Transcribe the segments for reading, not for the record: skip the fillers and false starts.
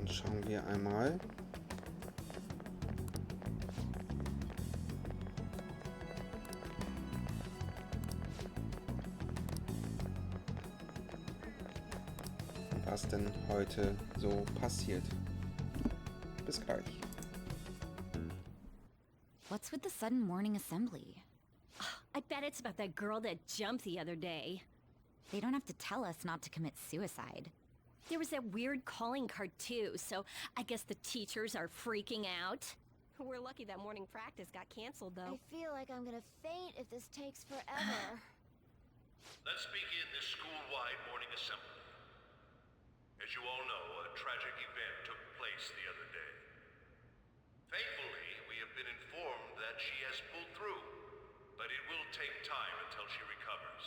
Dann schauen wir einmal. Was denn heute so passiert. Bis gleich. What's with the sudden morning assembly? I bet it's about that girl that jumped the other day. They don't have to tell us not to commit suicide. There was that weird calling card too, so I guess the teachers are freaking out. We're lucky that morning practice got canceled, though. I feel like I'm gonna faint if this takes forever. Let's begin this school-wide morning assembly. As you all know, a tragic event took place the other day. Thankfully, we have been informed that she has pulled through, but it will take time until she recovers.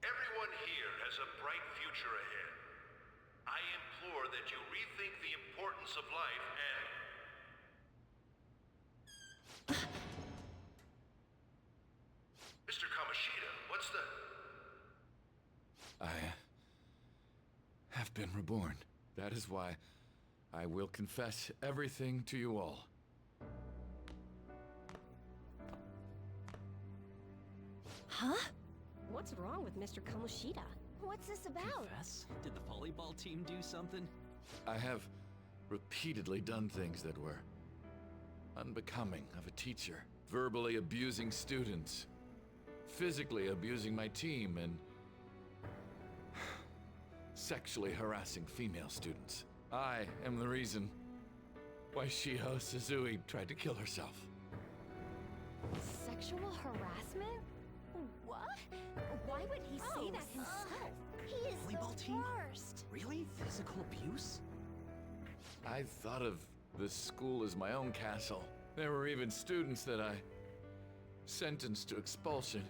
Everyone here has a bright future ahead. I implore that you rethink the importance of life and... Mr. Kamoshida, what's the... I have been reborn. That is why I will confess everything to you all. Huh? What's wrong with Mr. Kamoshida? What's this about? Confess? Did the volleyball team do something? I have repeatedly done things that were unbecoming of a teacher. Verbally abusing students, physically abusing my team, and sexually harassing female students. I am the reason why Shiho Suzui tried to kill herself. Sexual harassment? What? Why would he say that himself? He is Volleyball the team? worst. Really? Physical abuse? I thought of this school as my own castle. There were even students that I sentenced to expulsion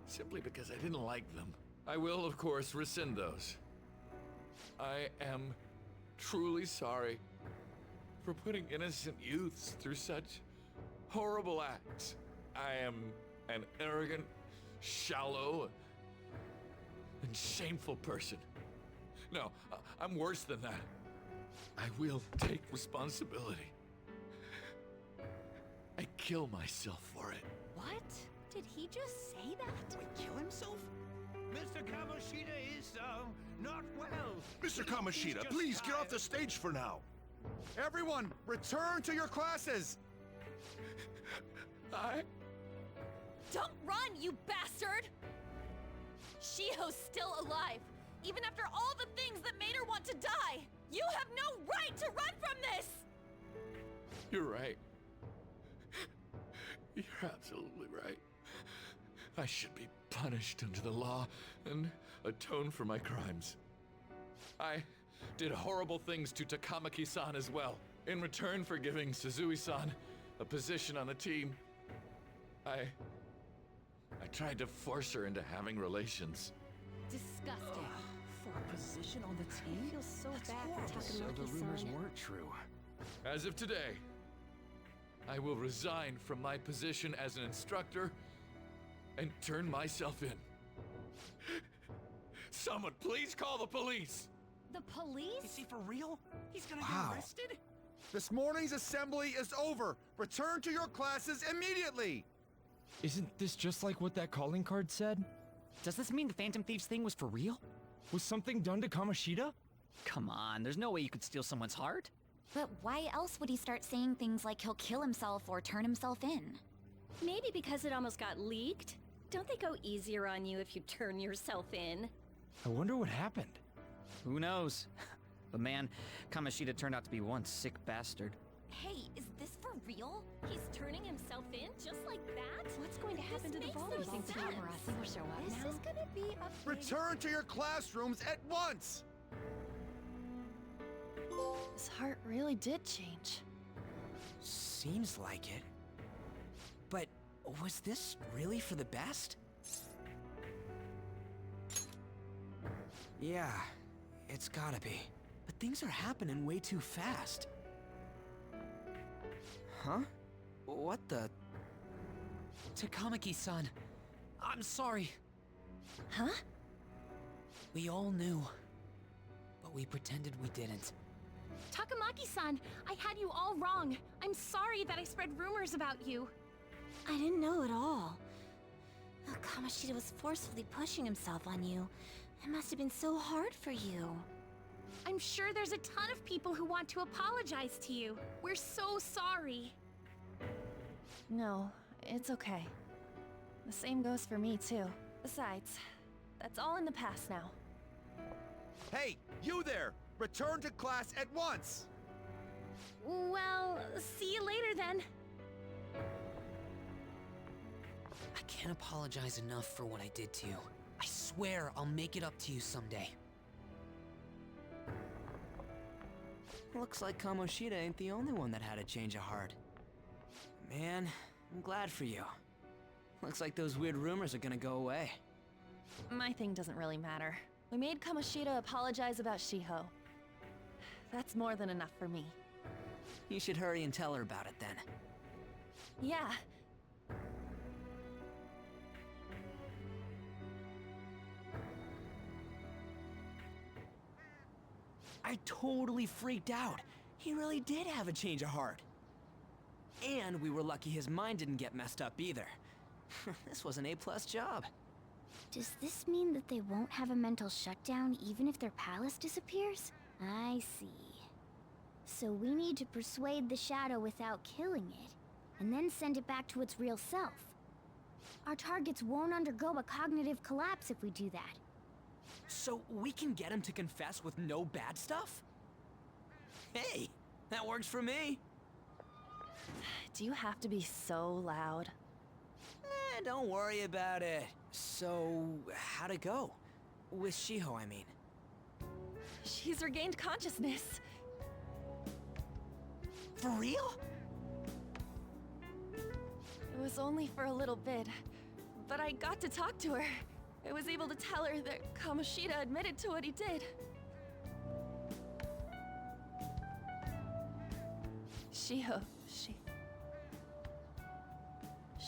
simply because I didn't like them. I will, of course, rescind those. I am truly sorry for putting innocent youths through such horrible acts. I am an arrogant, shallow, and shameful person. No, I'm worse than that. I will take responsibility. I kill myself for it. What? Did he just say that? Wait, kill himself? Mr. Kamoshida is, not well. Mr. Kamoshida, please get off the stage for now. Everyone, return to your classes! Don't run, you bastard! Shiho's still alive, even after all the things that made her want to die! You have no right to run from this! You're right. You're absolutely right. I should be punished under the law and atone for my crimes. I did horrible things to Takamaki-san as well. In return for giving Suzui-san a position on the team, I tried to force her into having relations. Disgusting. For a position on the I team? feel so That's bad horrible. for So the rumors Takamaki-san. weren't true. As of today, I will resign from my position as an instructor and turn myself in. Someone please call the police! The police? Is he for real? He's gonna Wow. get arrested? This morning's assembly is over. Return to your classes immediately! Isn't this just like what that calling card said? Does this mean the Phantom Thieves thing was for real? Was something done to Kamoshida? Come on, there's no way you could steal someone's heart. But why else would he start saying things like he'll kill himself or turn himself in? Maybe because it almost got leaked. Don't they go easier on you if you turn yourself in? I wonder what happened. Who knows? But man, Kamoshida turned out to be one sick bastard. Hey, is this for real? He's turning himself in just like that? What's going to happen to the volleyball team? Will show up this is gonna be a Return to your classrooms at once! His heart really did change. Seems like it. But was this really for the best? Yeah, it's gotta be. But things are happening way too fast. Huh? What the? Takamaki-san, I'm sorry. Huh? We all knew. but we pretended we didn't. Takamaki-san, I had you all wrong. I'm sorry that I spread rumors about you. I didn't know at all. Kamoshida was forcefully pushing himself on you. It must have been so hard for you. I'm sure there's a ton of people who want to apologize to you. We're so sorry. No, it's okay. The same goes for me, too. Besides, that's all in the past now. Hey, you there! Return to class at once! Well, see you later then. I can't apologize enough for what I did to you. I swear I'll make it up to you someday. Looks like Kamoshida ain't the only one that had a change of heart. Man, I'm glad for you. Looks like those weird rumors are gonna go away. My thing doesn't really matter. We made Kamoshida apologize about Shiho. That's more than enough for me. You should hurry and tell her about it then. Yeah. I totally freaked out. He really did have a change of heart. And we were lucky his mind didn't get messed up either. This was an A+ job. Does this mean that they won't have a mental shutdown even if their palace disappears? I see. So we need to persuade the shadow without killing it, and then send it back to its real self. Our targets won't undergo a cognitive collapse if we do that. So we can get him to confess with no bad stuff? Hey, that works for me. Do you have to be so loud? Don't worry about it. So, how'd it go? With Shiho, I mean. She's regained consciousness. For real? It was only for a little bit, but I got to talk to her. I was able to tell her that Kamoshida admitted to what he did. Shiho,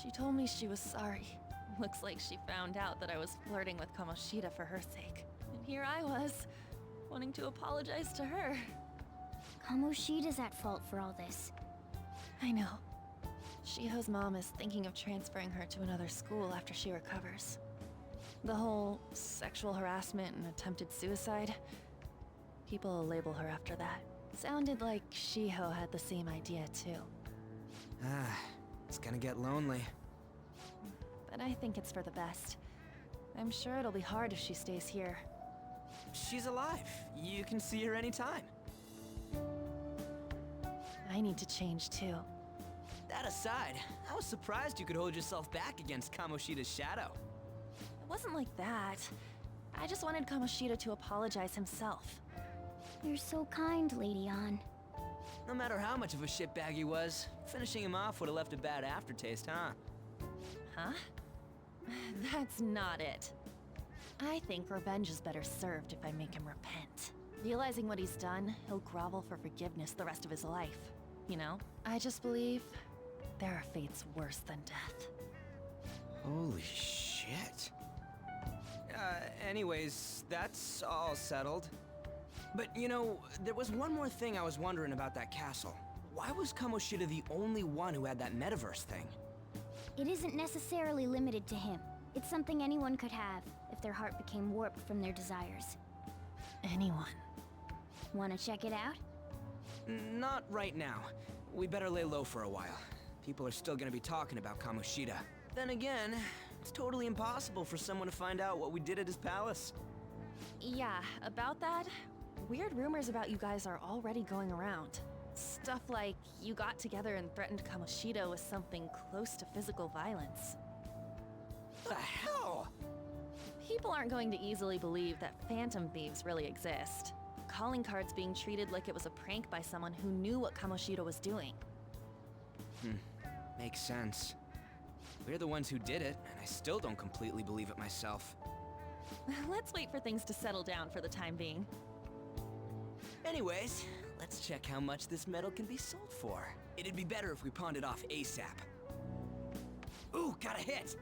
She told me she was sorry. Looks like she found out that I was flirting with Kamoshida for her sake. And here I was, wanting to apologize to her. Kamoshida's at fault for all this. I know. Shiho's mom is thinking of transferring her to another school after she recovers. The whole sexual harassment and attempted suicide, people will label her after that. Sounded like Shiho had the same idea too. It's gonna get lonely. But I think it's for the best. I'm sure it'll be hard if she stays here. She's alive. You can see her anytime. I need to change too. That aside, I was surprised you could hold yourself back against Kamoshida's shadow. It wasn't like that. I just wanted Kamoshida to apologize himself. You're so kind, Lady Ann. No matter how much of a shitbag he was, finishing him off would have left a bad aftertaste, huh? Huh? That's not it. I think revenge is better served if I make him repent. Realizing what he's done, he'll grovel for forgiveness the rest of his life. You know? I just believe there are fates worse than death. Holy shit. Anyways, that's all settled. But you know, there was one more thing I was wondering about that castle. Why was Kamoshida the only one who had that metaverse thing? It isn't necessarily limited to him. It's something anyone could have, if their heart became warped from their desires. Anyone. Wanna check it out? Not right now. We better lay low for a while. People are still gonna be talking about Kamoshida. Then again, it's totally impossible for someone to find out what we did at his palace. Yeah, about that, weird rumors about you guys are already going around. Stuff like you got together and threatened Kamoshida with something close to physical violence. The hell? People aren't going to easily believe that phantom thieves really exist. Calling cards being treated like it was a prank by someone who knew what Kamoshida was doing. Makes sense. We're the ones who did it, and I still don't completely believe it myself. Let's wait for things to settle down for the time being. Anyways, let's check how much this metal can be sold for. It'd be better if we pawned it off ASAP. Ooh, got a hit!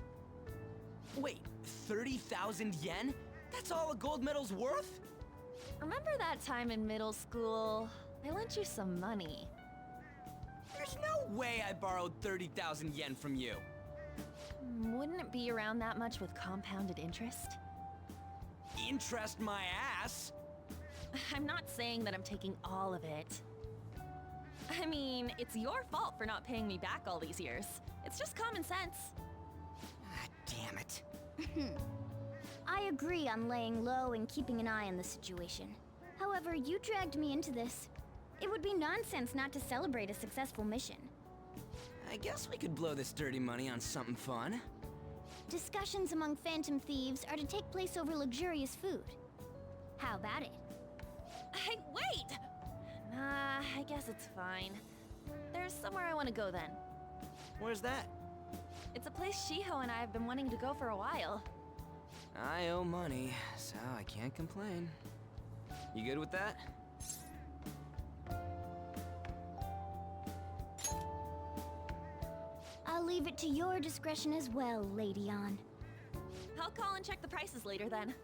Wait, 30,000 yen? That's all a gold medal's worth? Remember that time in middle school? I lent you some money. There's no way I borrowed 30,000 yen from you. Wouldn't it be around that much with compounded interest? Interest my ass? I'm not saying that I'm taking all of it. I mean, it's your fault for not paying me back all these years. It's just common sense. Ah, damn it. I agree on laying low and keeping an eye on the situation. However, you dragged me into this. It would be nonsense not to celebrate a successful mission. I guess we could blow this dirty money on something fun. Discussions among phantom thieves are to take place over luxurious food. How about it? Hey, wait! Nah, I guess it's fine. There's somewhere I want to go then. Where's that? It's a place Shiho and I have been wanting to go for a while. I owe money, so I can't complain. You good with that? I'll leave it to your discretion as well, Lady On. I'll call and check the prices later then.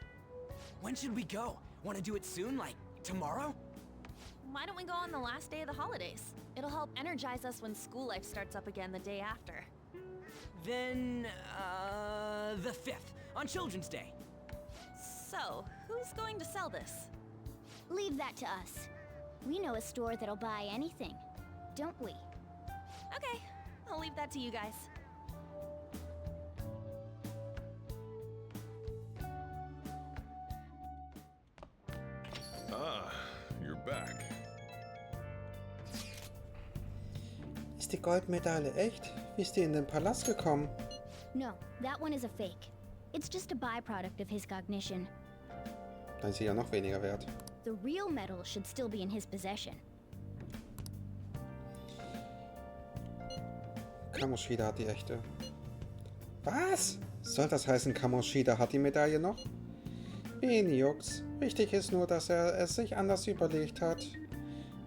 When should we go? Want to do it soon, like tomorrow? Why don't we go on the last day of the holidays? It'll help energize us when school life starts up again the day after. Then, the 5th, on Children's Day. So, who's going to sell this? Leave that to us. We know a store that'll buy anything, don't we? Okay, I'll leave that to you guys. Ah, you're back. Ist die Goldmedaille echt? Wie ist die in den Palast gekommen? No, that one is a fake. It's just a byproduct of his cognition. Dann ist sie ja noch weniger wert. The real medal should still be in his possession. Kamoshida hat die echte. Was? Soll das heißen, Kamoshida hat die Medaille noch? Wen juckt's? Wichtig ist nur, dass er es sich anders überlegt hat.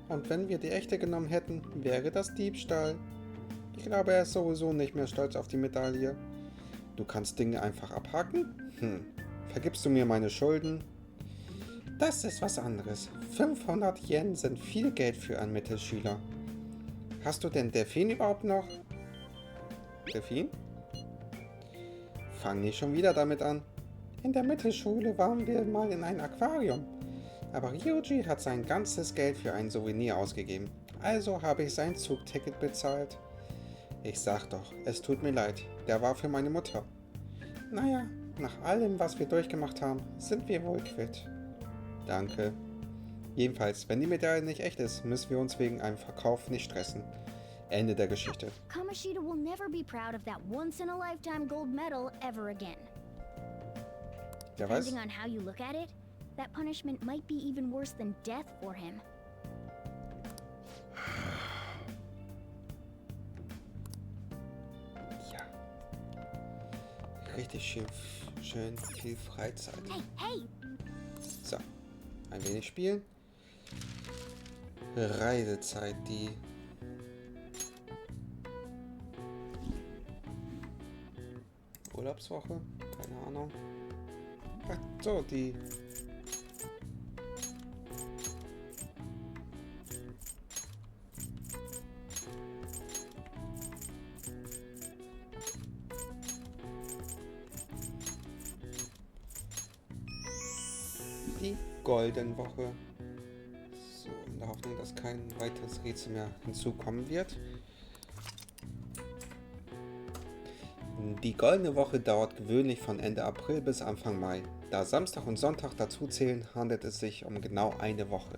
Und wenn wir die echte genommen hätten, wäre das Diebstahl. Ich glaube, er ist sowieso nicht mehr stolz auf die Medaille. Du kannst Dinge einfach abhaken? Vergibst du mir meine Schulden? Das ist was anderes. 500 Yen sind viel Geld für einen Mittelschüler. Hast du denn Delfin überhaupt noch? Delfin? Fang nicht schon wieder damit an. In der Mittelschule waren wir mal in ein Aquarium. Aber Ryuji hat sein ganzes Geld für ein Souvenir ausgegeben. Also habe ich sein Zugticket bezahlt. Ich sag doch, es tut mir leid. Der war für meine Mutter. Naja, nach allem, was wir durchgemacht haben, sind wir wohl quitt. Danke. Jedenfalls, wenn die Medaille nicht echt ist, müssen wir uns wegen einem Verkauf nicht stressen. Ende der Geschichte. Kamoshida will never be proud of that once-in-a-lifetime gold medal ever again. Wer weiß? Depending on how you look at it, that punishment might be even worse than death for him. Ja. Richtig schön viel Freizeit. Hey, hey! So, ein wenig spielen. Reisezeit, die Urlaubswoche? Keine Ahnung. Ach so, die Goldenwoche. So, in der Hoffnung, dass kein weiteres Rätsel mehr hinzukommen wird. Die Goldene Woche dauert gewöhnlich von Ende April bis Anfang Mai. Da Samstag und Sonntag dazu zählen, handelt es sich um genau eine Woche.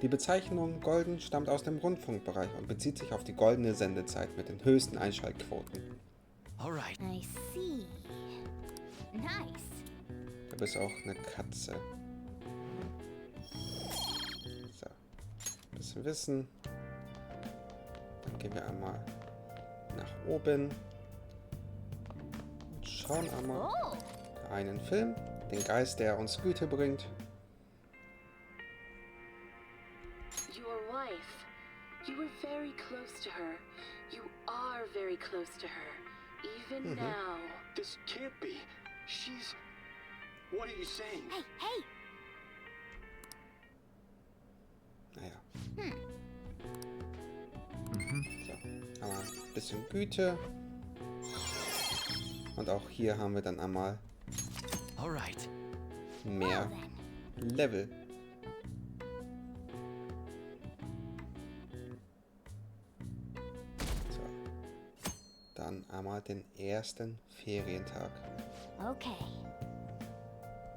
Die Bezeichnung Golden stammt aus dem Rundfunkbereich und bezieht sich auf die goldene Sendezeit mit den höchsten Einschaltquoten. Alright. I see. Nice. Du bist auch eine Katze. So. Bisschen Wissen. Dann gehen wir einmal nach oben. Und schauen einmal einen Film. Den Geist, der uns Güte bringt. Your wife. You were very close to her. You are very close to her. Even now. This can't be. What are you saying? Hey, hey! So, aber ein bisschen Güte. Und auch hier haben wir dann einmal mehr Level. So. Dann einmal den ersten Ferientag. Okay.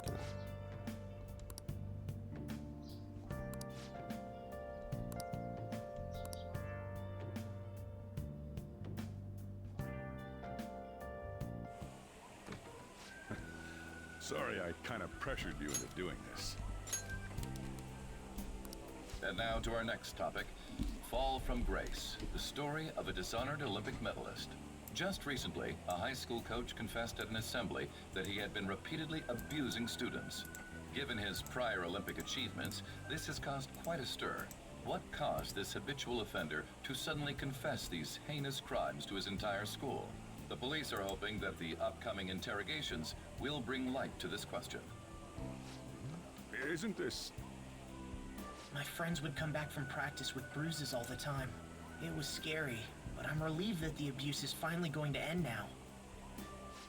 Genau. Sorry, I kind of pressured you into doing this. And now to our next topic, Fall from Grace, the story of a dishonored Olympic medalist. Just recently, a high school coach confessed at an assembly that he had been repeatedly abusing students. Given his prior Olympic achievements, this has caused quite a stir. What caused this habitual offender to suddenly confess these heinous crimes to his entire school? The police are hoping that the upcoming interrogations will bring light to this question. Isn't this... My friends would come back from practice with bruises all the time. It was scary, but I'm relieved that the abuse is finally going to end now.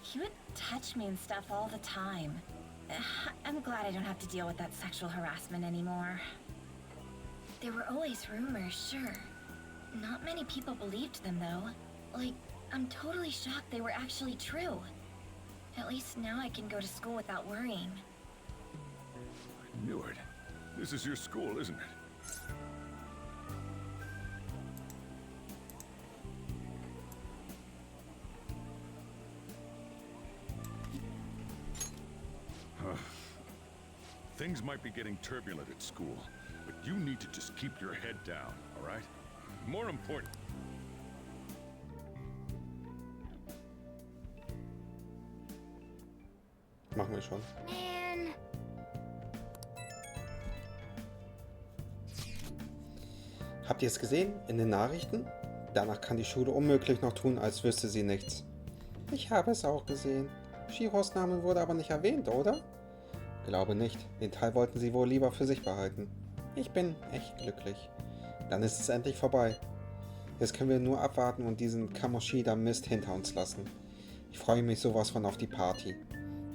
He would touch me and stuff all the time. I'm glad I don't have to deal with that sexual harassment anymore. There were always rumors, sure. Not many people believed them, though. Like, I'm totally shocked they were actually true. At least now I can go to school without worrying. I knew it. This is your school, isn't it? Things might be getting turbulent at school, but you need to just keep your head down, all right? More important... Machen wir schon. Man. Habt ihr es gesehen? In den Nachrichten? Danach kann die Schule unmöglich noch tun, als wüsste sie nichts. Ich habe es auch gesehen. Shiros Name wurde aber nicht erwähnt, oder? Glaube nicht. Den Teil wollten sie wohl lieber für sich behalten. Ich bin echt glücklich. Dann ist es endlich vorbei. Jetzt können wir nur abwarten und diesen Kamoshida-Mist hinter uns lassen. Ich freue mich sowas von auf die Party.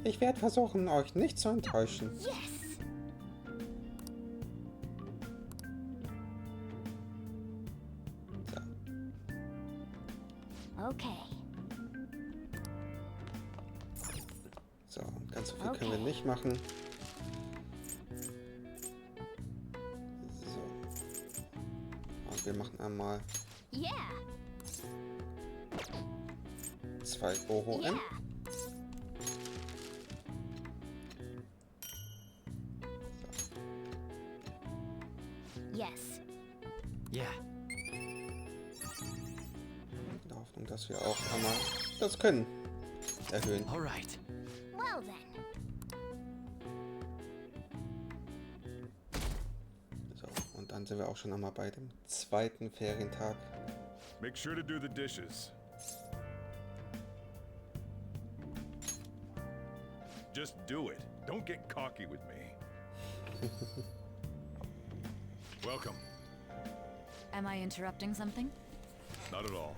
Ich werde versuchen, euch nicht zu enttäuschen. Yes. So. Okay. So, und ganz so viel können wir nicht machen. So. Und wir machen einmal 2 Oro in. Yes. Yeah. In der Hoffnung, dass wir auch einmal das Können erhöhen. Alright. Well then. So, und dann sind wir auch schon einmal bei dem zweiten Ferientag. Make sure to do the dishes. Just do it. Don't get cocky with me. Welcome. Am I interrupting something? Not at all.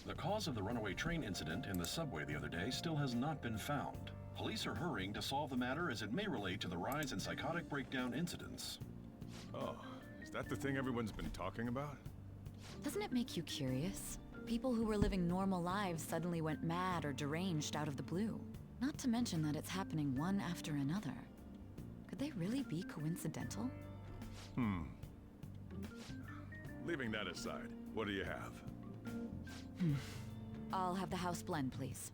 The cause of the runaway train incident in the subway the other day still has not been found. Police are hurrying to solve the matter as it may relate to the rise in psychotic breakdown incidents. Oh, is that the thing everyone's been talking about? Doesn't it make you curious? People who were living normal lives suddenly went mad or deranged out of the blue. Not to mention that it's happening one after another. Could they really be coincidental? Leaving that aside, what do you have? I'll have the house blend, please.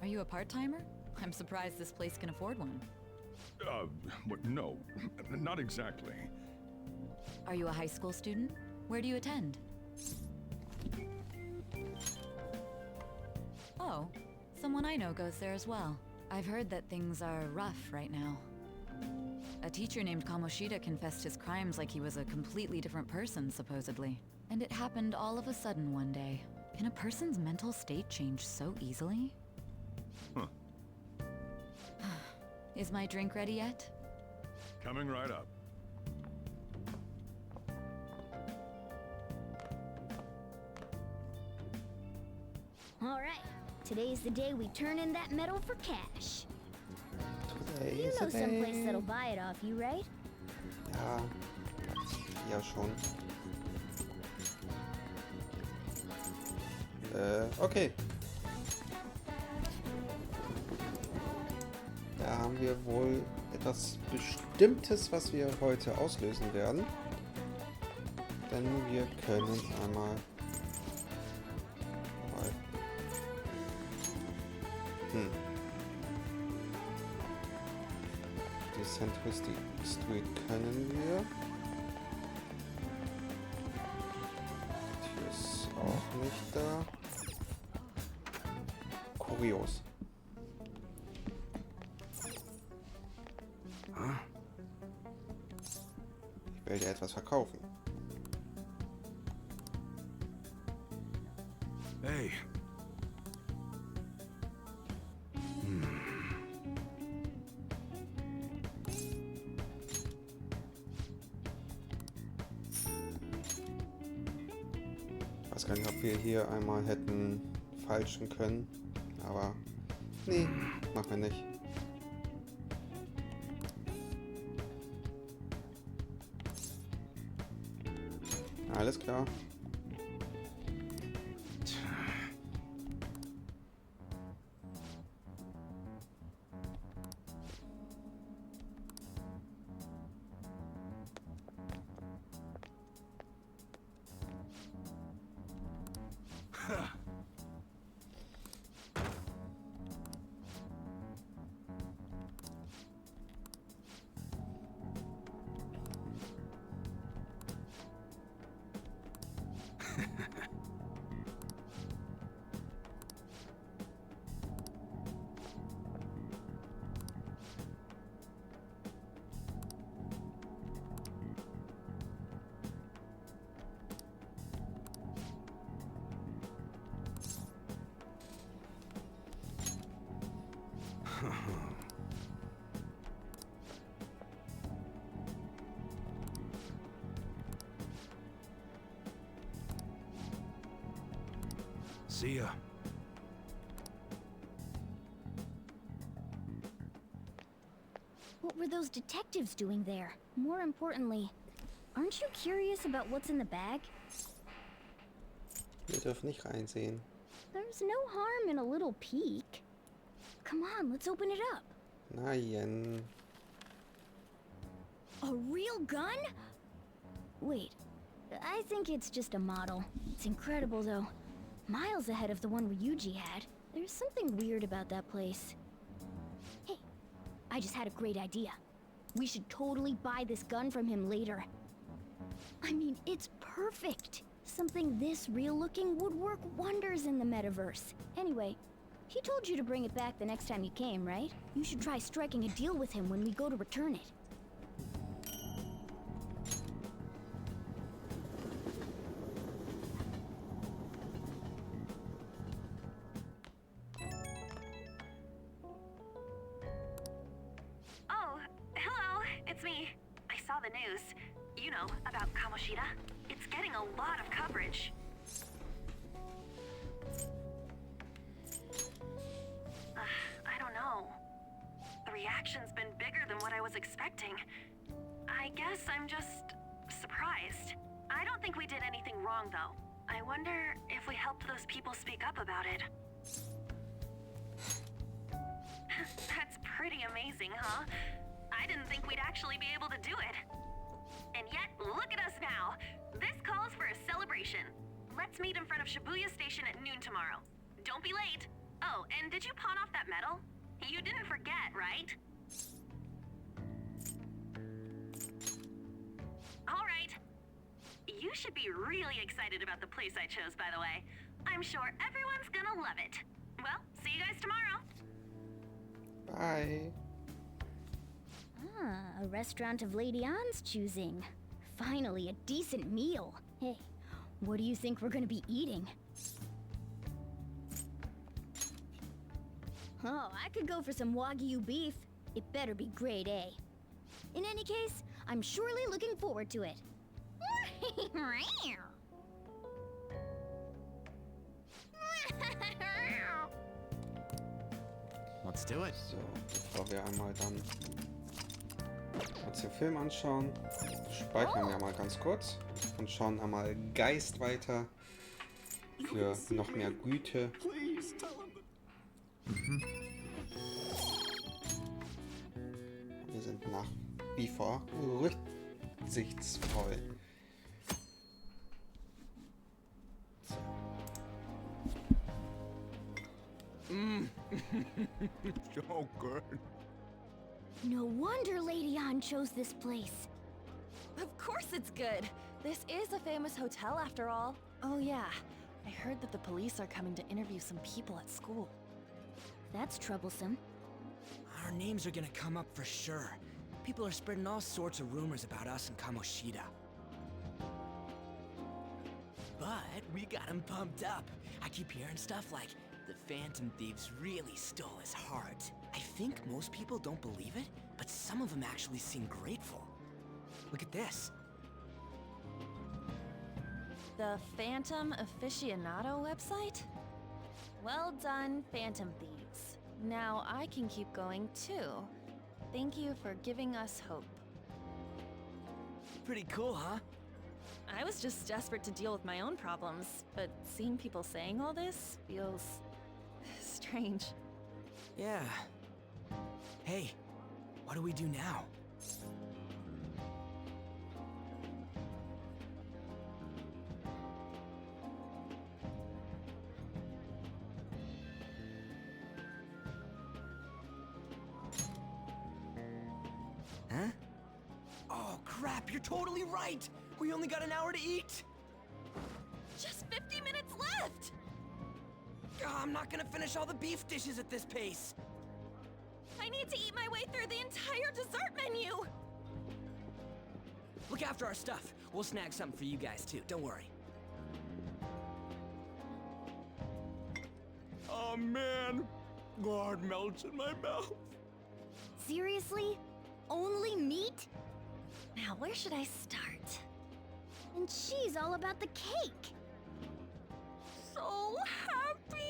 Are you a part-timer? I'm surprised this place can afford one. No, not exactly. Are you a high school student? Where do you attend? Oh, someone I know goes there as well. I've heard that things are rough right now. A teacher named Kamoshida confessed his crimes like he was a completely different person, supposedly. And it happened all of a sudden one day. Can a person's mental state change so easily? Huh. Is my drink ready yet? Coming right up. All right. Today's the day we turn in that medal for cash. You know someplace that'll buy it off you, right? Ja. Ja, schon. Okay. Da haben wir wohl etwas Bestimmtes, was wir heute auslösen werden. Denn wir können einmal... Die Central Street können wir. Die Tür ist auch nicht da. Kurios. Ich will dir etwas verkaufen. Hey. Ich weiß gar nicht, ob wir hier einmal hätten falschen können. Aber nee, machen wir nicht. Alles klar. See ya. What were those detectives doing there? More importantly, aren't you curious about what's in the bag? Wir dürfen nicht reinsehen. There's no harm in a little peek. Come on, let's open it up. Nein. A real gun? Wait, I think it's just a model. It's incredible though. Miles ahead of the one Ryuji had. There's something weird about that place. Hey, I just had a great idea. We should totally buy this gun from him later. I mean, it's perfect. Something this real-looking would work wonders in the metaverse. Anyway, he told you to bring it back the next time you came, right? You should try striking a deal with him when we go to return it. Oh, hello, it's me. I saw the news. You know, about Kamoshida. It's getting a lot of coverage. I don't know. The reaction's been bigger than what I was expecting. I guess I'm just surprised. I don't think we did anything wrong, though. I wonder if we helped those people speak up about it. That's pretty amazing, huh? I didn't think we'd actually be able to do it. And yet, look at us now. This calls for a celebration. Let's meet in front of Shibuya Station at noon tomorrow. Don't be late. Oh, and did you pawn off that medal? You didn't forget, right? All right. You should be really excited about the place I chose, by the way. I'm sure everyone's gonna love it. Well, see you guys tomorrow. Bye. Ah, a restaurant of Lady Ann's choosing. Finally, a decent meal. Hey, what do you think we're gonna be eating? Oh, I could go for some Wagyu beef. It better be grade A. In any case, I'm surely looking forward to it. Let's do it. So, bevor wir einmal dann uns den Film anschauen, speichern wir mal ganz kurz und schauen einmal Geist weiter für noch mehr Güte. Wir sind nach wie vor rücksichtsvoll. So good. No wonder Lady An chose this place. Of course it's good. This is a famous hotel after all. Oh yeah, I heard that the police are coming to interview some people at school. That's troublesome. Our names are gonna come up for sure. People are spreading all sorts of rumors about us and Kamoshida. But we got him pumped up. I keep hearing stuff like, the Phantom Thieves really stole his heart. I think most people don't believe it, but some of them actually seem grateful. Look at this. The Phantom Aficionado website? Well done, Phantom Thieves. Now I can keep going too. Thank you for giving us hope. Pretty cool, huh? I was just desperate to deal with my own problems, but seeing people saying all this feels strange. Yeah. Hey, what do we do now? Huh? Oh crap, you're totally right! We only got an hour to eat! Just 50 minutes left! I'm not gonna finish all the beef dishes at this pace! I need to eat my way through the entire dessert menu! Look after our stuff. We'll snag something for you guys too, don't worry. Oh man, God melts in my mouth. Seriously? Only meat? Now where should I start? And she's all about the cake. So happy!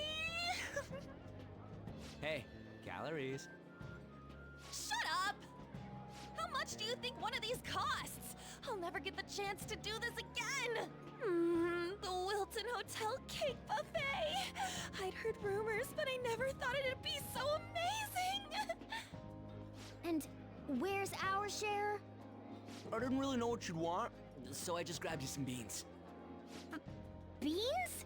Hey, calories. Shut up! How much do you think one of these costs? I'll never get the chance to do this again! The Wilton Hotel Cake Buffet! I'd heard rumors, but I never thought it'd be so amazing! And where's our share? I didn't really know what you'd want, so I just grabbed you some beans. Beans?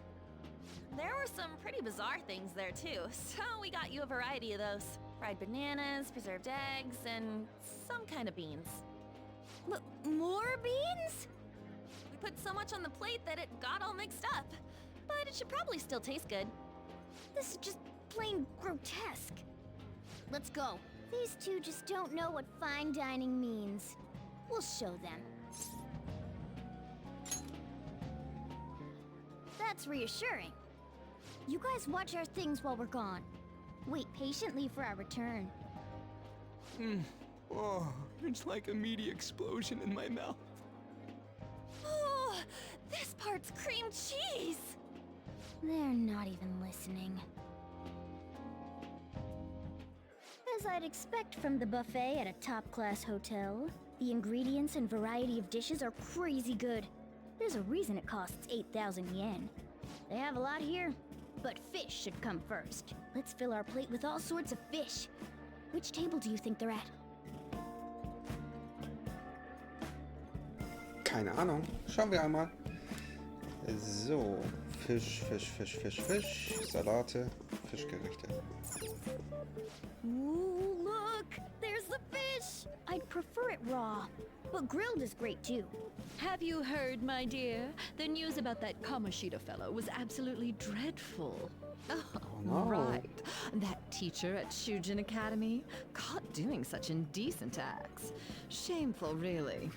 There were some pretty bizarre things there too, so we got you a variety of those. Fried bananas, preserved eggs, and some kind of beans. More beans? We put so much on the plate that it got all mixed up. But it should probably still taste good. This is just plain grotesque. Let's go. These two just don't know what fine dining means. We'll show them. That's reassuring. You guys watch our things while we're gone. Wait patiently for our return. Oh, it's like a meaty explosion in my mouth. Oh, this part's cream cheese! They're not even listening. As I'd expect from the buffet at a top-class hotel, the ingredients and variety of dishes are crazy good. There's a reason it costs 8,000 yen. They have a lot here, but fish should come first. Let's fill our plate with all sorts of fish. Which table do you think they're at? Keine Ahnung. Schauen wir einmal. So, Fisch, Salate, Fischgerichte. Ooh, look! There's the fish! I'd prefer it raw, but grilled is great too. Have you heard, my dear? The news about that Kamoshida fellow was absolutely dreadful. Oh, no. Right. That teacher at Shujin Academy, caught doing such indecent acts. Shameful, really.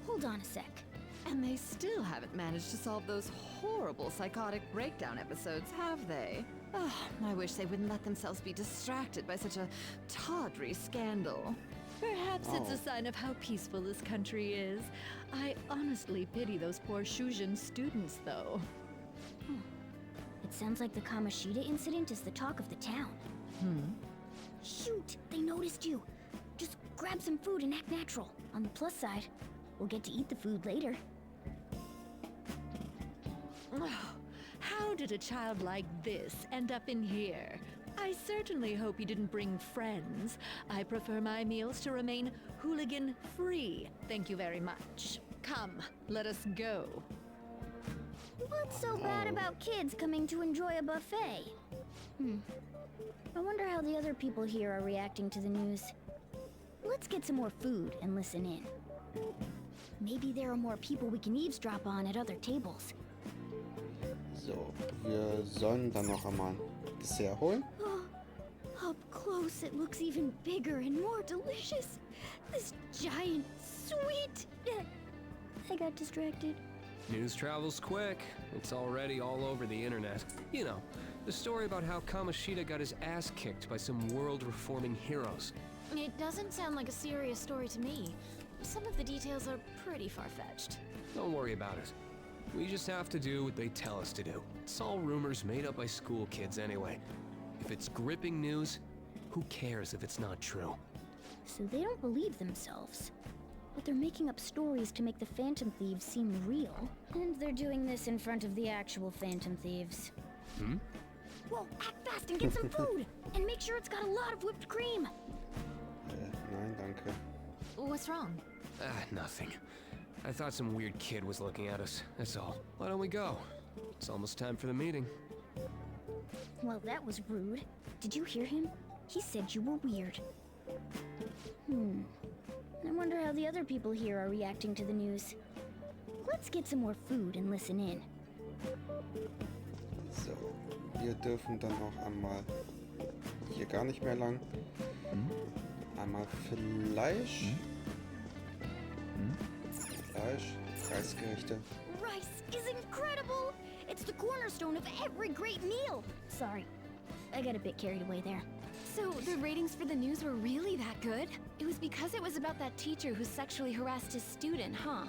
Hold on a sec. And they still haven't managed to solve those horrible psychotic breakdown episodes, have they? Oh, I wish they wouldn't let themselves be distracted by such a tawdry scandal. Perhaps it's Oh. a sign of how peaceful this country is. I honestly pity those poor Shujin students, though. It sounds like the Kamoshida incident is the talk of the town. Shoot! They noticed you! Just grab some food and act natural. On the plus side, we'll get to eat the food later. Oh, how did a child like this end up in here? I certainly hope you didn't bring friends. I prefer my meals to remain hooligan-free. Thank you very much. Come, let us go. What's so bad about kids coming to enjoy a buffet? I wonder how the other people here are reacting to the news. Let's get some more food and listen in. Maybe there are more people we can eavesdrop on at other tables. So, wir sollen dann noch einmal Dessert holen. Up close, it looks even bigger and more delicious. This giant, sweet... I got distracted. News travels quick. It's already all over the internet. You know, the story about how Kamoshida got his ass kicked by some world-reforming heroes. It doesn't sound like a serious story to me. Some of the details are pretty far-fetched. Don't worry about it. We just have to do what they tell us to do. It's all rumors made up by school kids anyway. If it's gripping news, who cares if it's not true? So they don't believe themselves. But they're making up stories to make the Phantom Thieves seem real. And they're doing this in front of the actual Phantom Thieves. Whoa, act fast and get some food! And make sure it's got a lot of whipped cream! Nein, danke. What's wrong? Nothing. I thought some weird kid was looking at us, that's all. Why don't we go? It's almost time for the meeting. Well, that was rude. Did you hear him? He said you were weird. I wonder how the other people here are reacting to the news. Let's get some more food and listen in. So, wir dürfen dann noch einmal hier gar nicht mehr lang. Einmal Fleisch. Fleisch, Reisgerichte. Rice is incredible! It's the cornerstone of every great meal! Sorry, I got a bit carried away there. So, the ratings for the news were really that good? It was because it was about that teacher who sexually harassed his student, huh?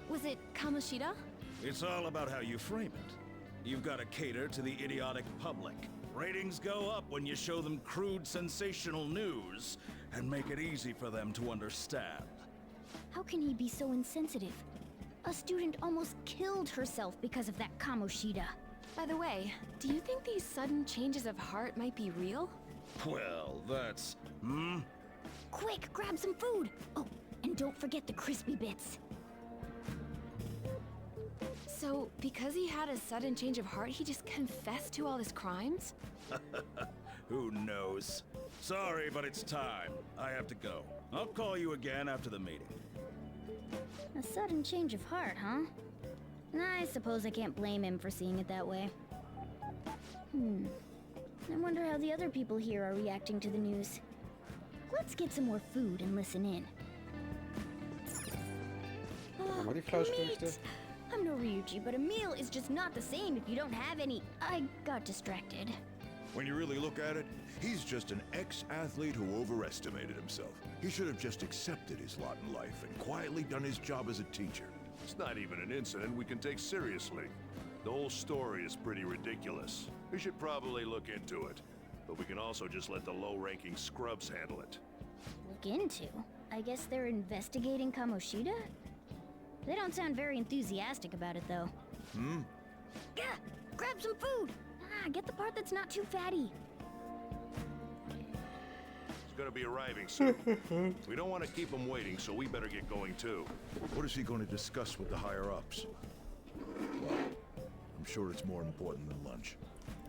Was it Kamoshida? It's all about how you frame it. You've got to cater to the idiotic public. Ratings go up when you show them crude, sensational news and make it easy for them to understand. How can he be so insensitive? A student almost killed herself because of that Kamoshida. By the way, do you think these sudden changes of heart might be real? Well, that's... Quick, grab some food! Oh, and don't forget the crispy bits. So, because he had a sudden change of heart, he just confessed to all his crimes? Who knows? Sorry, but it's time. I have to go. I'll call you again after the meeting. A sudden change of heart, huh? I suppose I can't blame him for seeing it that way. I wonder how the other people here are reacting to the news. Let's get some more food and listen in. Nochmal die Fleischgerichte. Meat! I'm no Ryuji, but a meal is just not the same if you don't have any. I got distracted. When you really look at it, he's just an ex-athlete who overestimated himself. He should have just accepted his lot in life and quietly done his job as a teacher. It's not even an incident we can take seriously. The whole story is pretty ridiculous. We should probably look into it. But we can also just let the low-ranking scrubs handle it. Look into? I guess they're investigating Kamoshida? They don't sound very enthusiastic about it, though. Gah! Grab some food! Get the part that's not too fatty. He's gonna be arriving soon. We don't want to keep him waiting, so we better get going too. What is he going to discuss with the higher-ups? Well, I'm sure it's more important than lunch.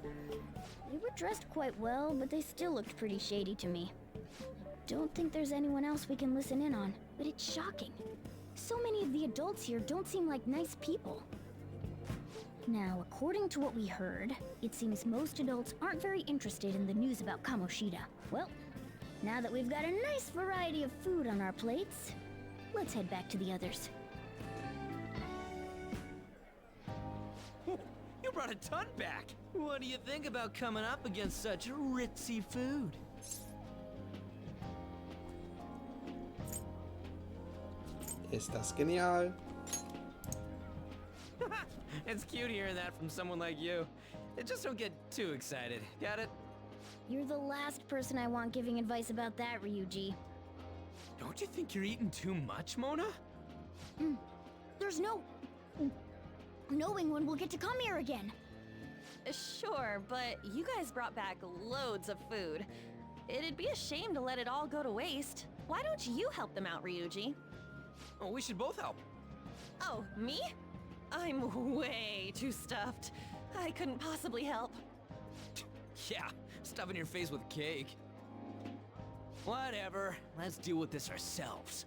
They were dressed quite well, but they still looked pretty shady to me. Don't think there's anyone else we can listen in on, but it's shocking. So many of the adults here don't seem like nice people. Now, according to what we heard, it seems most adults aren't very interested in the news about Kamoshida. Well, now that we've got a nice variety of food on our plates, let's head back to the others. brought a ton back. What do you think about coming up against such ritzy food? Ist das genial? It's cute hearing that from someone like you. Just don't get too excited. Got it? You're the last person I want giving advice about that, Ryuji. Don't you think you're eating too much, Mona? There's no knowing when we'll get to come here again. Sure, but you guys brought back loads of food. It'd be a shame to let it all go to waste. Why don't you help them out, Ryuji? Oh, we should both help. Oh, me? I'm way too stuffed. I couldn't possibly help. Yeah, stuffing your face with cake. Whatever, let's deal with this ourselves.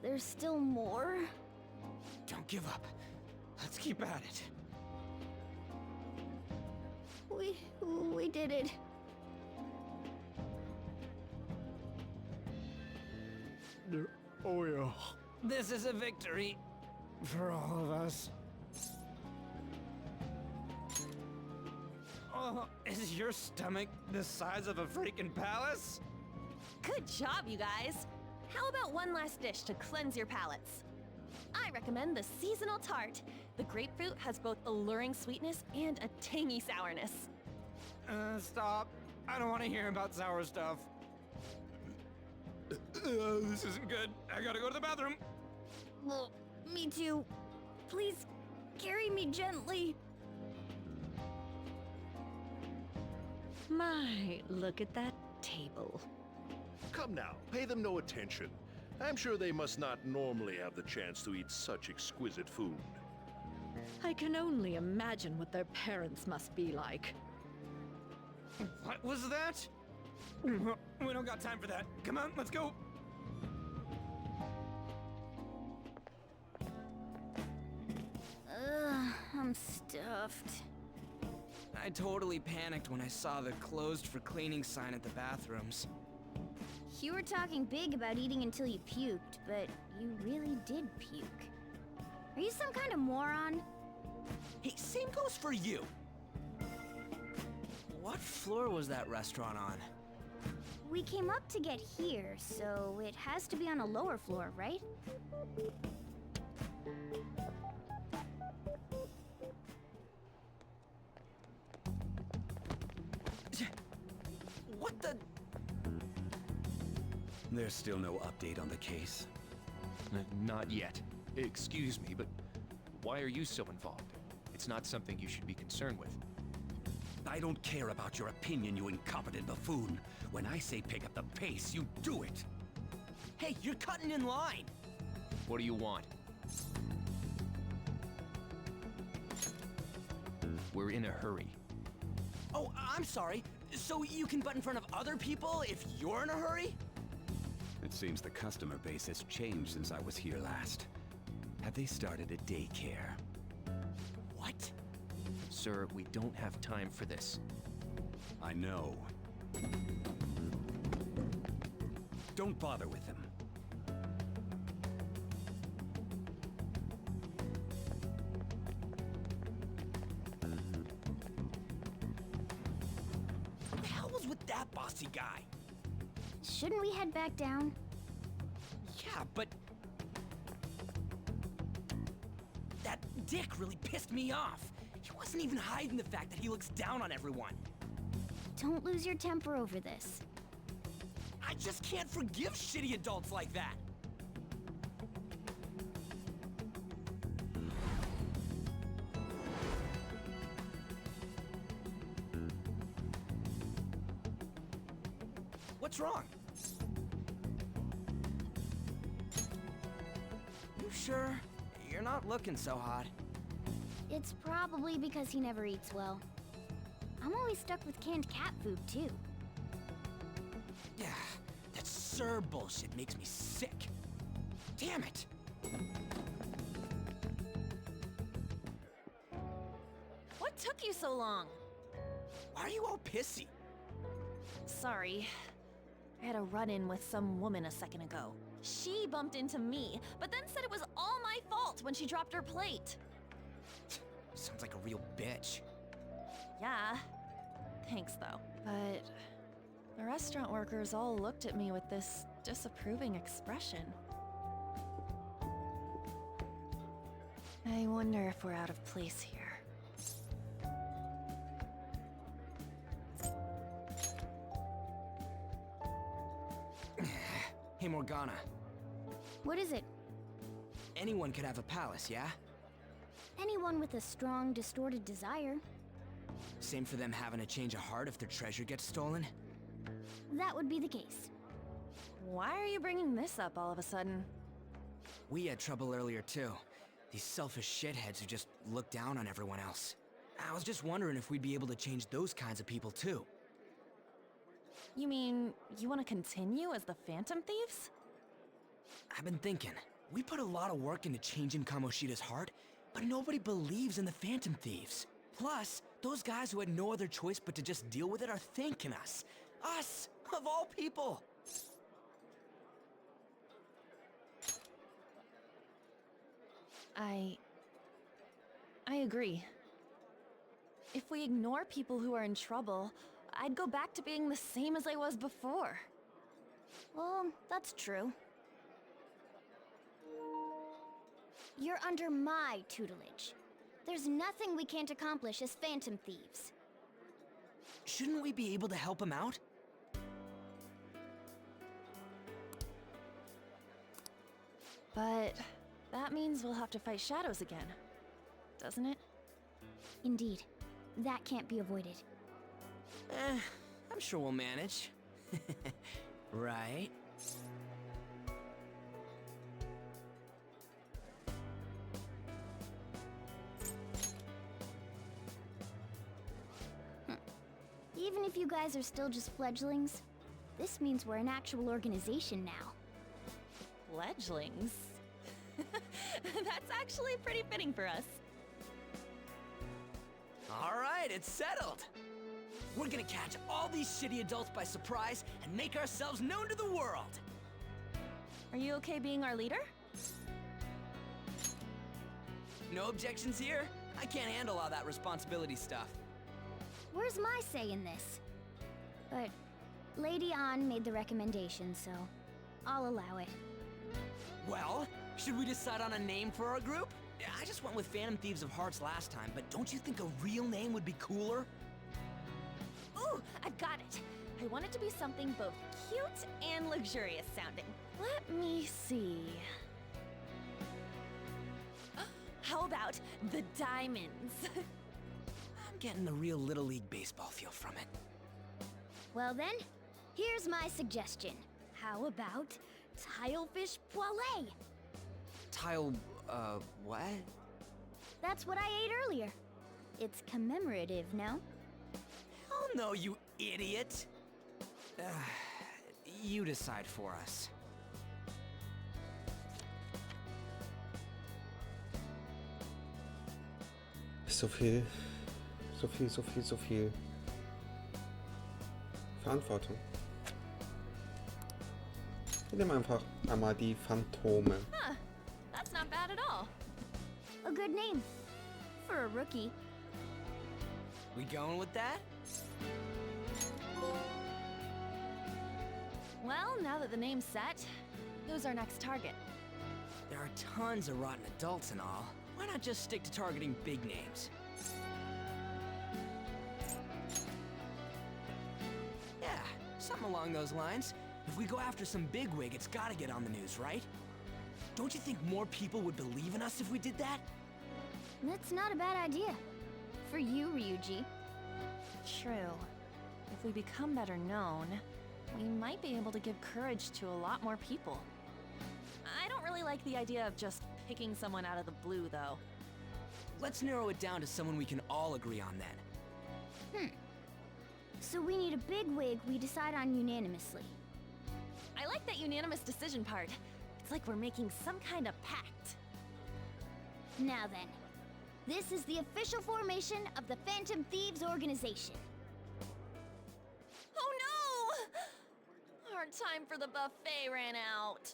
There's still more? Don't give up. Let's keep at it. We did it. Oh yeah. This is a victory. For all of us. Oh, is your stomach the size of a freaking palace? Good job, you guys. How about one last dish to cleanse your palates? I recommend the seasonal tart. The grapefruit has both alluring sweetness and a tangy sourness. Stop. I don't want to hear about sour stuff. This isn't good. I gotta go to the bathroom. Well, me too. Please, carry me gently. My, look at that table. Come now, pay them no attention. I'm sure they must not normally have the chance to eat such exquisite food. I can only imagine what their parents must be like. What was that? We don't got time for that. Come on, let's go. I'm stuffed. I totally panicked when I saw the closed for cleaning sign at the bathrooms. You were talking big about eating until you puked, but you really did puke. Are you some kind of moron? Hey, same goes for you. What floor was that restaurant on? We came up to get here, so it has to be on a lower floor, right? What the? There's still no update on the case. Not yet. Excuse me, but why are you so involved? It's not something you should be concerned with. I don't care about your opinion, you incompetent buffoon. When I say pick up the pace, you do it. Hey, you're cutting in line. What do you want? We're in a hurry. Oh, I'm sorry. So you can butt in front of other people if you're in a hurry? It seems the customer base has changed since I was here last. Have they started a daycare? What? Sir, we don't have time for this. I know. Don't bother with him. What the hell was with that bossy guy? Shouldn't we head back down? Yeah, but... that dick really pissed me off. He wasn't even hiding the fact that he looks down on everyone. Don't lose your temper over this. I just can't forgive shitty adults like that. What's wrong? You sure? You're not looking so hot. It's probably because he never eats well. I'm always stuck with canned cat food, too. Yeah, that sir bullshit makes me sick. Damn it! What took you so long? Why are you all pissy? Sorry. I had a run-in with some woman a second ago. She bumped into me, but then said it was all my fault when she dropped her plate. Sounds like a real bitch. Yeah. Thanks, though. But the restaurant workers all looked at me with this disapproving expression. I wonder if we're out of place here. Hey, Morgana. What is it? Anyone could have a palace, yeah? Anyone with a strong, distorted desire. Same for them having a change of heart if their treasure gets stolen? That would be the case. Why are you bringing this up all of a sudden? We had trouble earlier, too. These selfish shitheads who just look down on everyone else. I was just wondering if we'd be able to change those kinds of people, too. You mean, you want to continue as the Phantom Thieves? I've been thinking. We put a lot of work into changing Kamoshida's heart, but nobody believes in the Phantom Thieves. Plus, those guys who had no other choice but to just deal with it are thanking us. Us, of all people! I agree. If we ignore people who are in trouble, I'd go back to being the same as I was before. Well, that's true. You're under my tutelage. There's nothing we can't accomplish as Phantom Thieves. Shouldn't we be able to help him out? But that means we'll have to fight shadows again, doesn't it? Indeed. That can't be avoided. I'm sure we'll manage. Right? Even if you guys are still just fledglings, this means we're an actual organization now. Fledglings? That's actually pretty fitting for us. Alright, it's settled! We're gonna catch all these shitty adults by surprise and make ourselves known to the world! Are you okay being our leader? No objections here? I can't handle all that responsibility stuff. Where's my say in this? But Lady An made the recommendation, so I'll allow it. Well, should we decide on a name for our group? I just went with Phantom Thieves of Hearts last time, but don't you think a real name would be cooler? Ooh, I've got it. I want it to be something both cute and luxurious sounding. Let me see. How about the Diamonds? I'm getting the real Little League Baseball feel from it. Well then, here's my suggestion. How about Tilefish Poêlée? What? That's what I ate earlier. It's commemorative, no? Oh no, you idiot! You decide for us. So viel Verantwortung. Wir nehmen einfach einmal die Phantome. Huh, that's not bad at all. A good name. For a rookie. We going with that? Well, now that the name's set, who's our next target? There are tons of rotten adults and all. Why not just stick to targeting big names? Yeah, something along those lines. If we go after some bigwig, it's gotta get on the news, right? Don't you think more people would believe in us if we did that? That's not a bad idea. For you, Ryuji. True. If we become better known, we might be able to give courage to a lot more people. I don't really like the idea of just picking someone out of the blue, though. Let's narrow it down to someone we can all agree on then. So we need a big wig we decide on unanimously. I like that unanimous decision part. It's like we're making some kind of pact. Now then, this is the official formation of the Phantom Thieves organization. Oh no! Our time for the buffet ran out.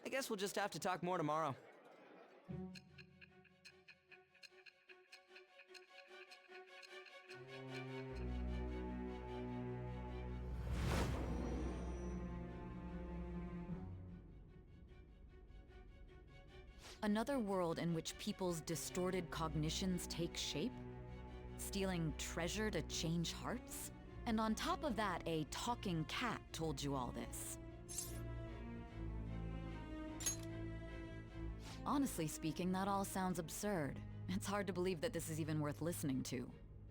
I guess we'll just have to talk more tomorrow. Another world in which people's distorted cognitions take shape? Stealing treasure to change hearts? And on top of that, a talking cat told you all this. Honestly speaking, that all sounds absurd. It's hard to believe that this is even worth listening to.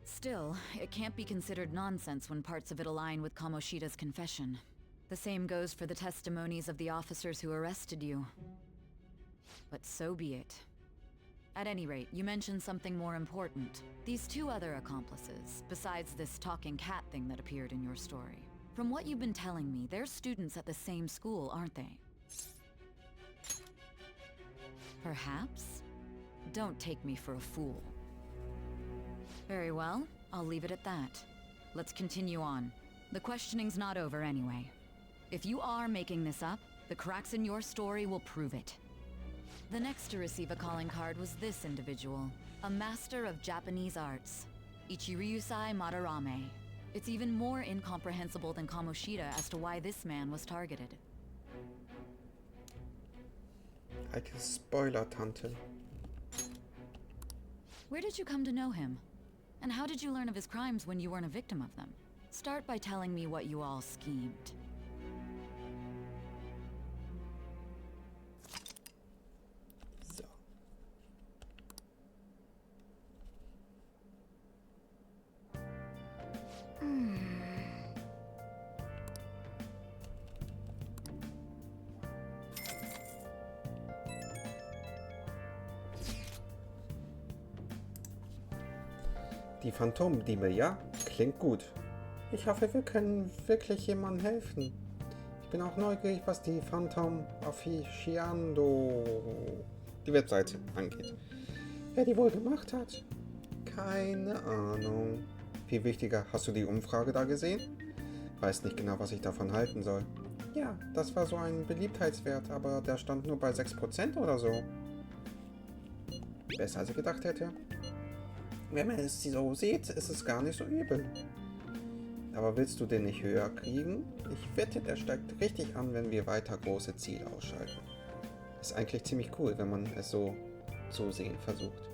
Still, it can't be considered nonsense when parts of it align with Kamoshida's confession. The same goes for the testimonies of the officers who arrested you. But so be it. At any rate, you mentioned something more important. These two other accomplices, besides this talking cat thing that appeared in your story. From what you've been telling me, they're students at the same school, aren't they? Perhaps? Don't take me for a fool. Very well, I'll leave it at that. Let's continue on. The questioning's not over anyway. If you are making this up, the cracks in your story will prove it. The next to receive a calling card was this individual, a master of Japanese arts, Ichiryusai Madarame. It's even more incomprehensible than Kamoshida as to why this man was targeted. Alte Spoiler-Tante. Where did you come to know him? And how did you learn of his crimes when you weren't a victim of them? Start by telling me what you all schemed. So. Die Phantomdiebe, ja? Klingt gut. Ich hoffe, wir können wirklich jemandem helfen. Ich bin auch neugierig, was die Phantom Officiando, die Webseite, angeht. Wer die wohl gemacht hat? Keine Ahnung. Viel wichtiger, hast du die Umfrage da gesehen? Weiß nicht genau, was ich davon halten soll. Ja, das war so ein Beliebtheitswert, aber der stand nur bei 6% oder so. Besser als ich gedacht hätte. Wenn man es so sieht, ist es gar nicht so übel. Aber willst du den nicht höher kriegen? Ich wette, der steigt richtig an, wenn wir weiter große Ziele ausschalten. Ist eigentlich ziemlich cool, wenn man es so sehen versucht.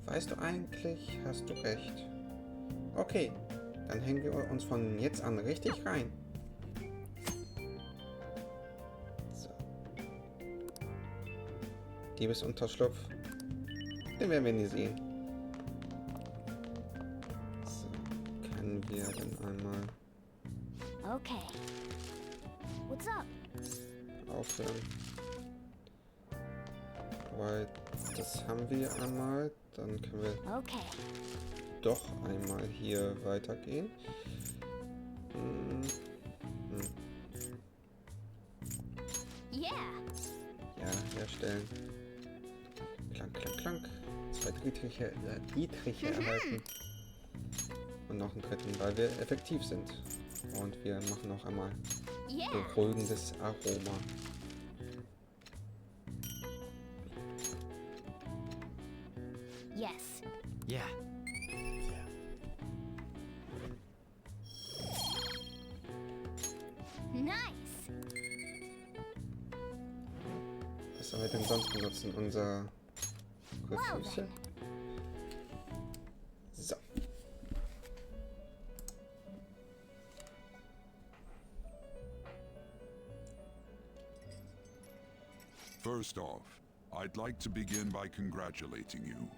Weißt du eigentlich, hast du recht. Okay, dann hängen wir uns von jetzt an richtig rein. So. Diebesunterschlupf. Den werden wir nie sehen. Wir dann einmal Okay. What's up? aufhören. Weil das haben wir einmal. Dann können wir doch einmal hier weitergehen. Ja, herstellen. Klank, klank, klank. 2 Dietriche erhalten. Und noch einen dritten, weil wir effektiv sind. Und wir machen noch einmal beruhigendes Aroma. Yes. Yeah. Nice. Was sollen wir denn sonst benutzen? Unser Rückfüßchen? So. First off, I'd like to begin by congratulating you.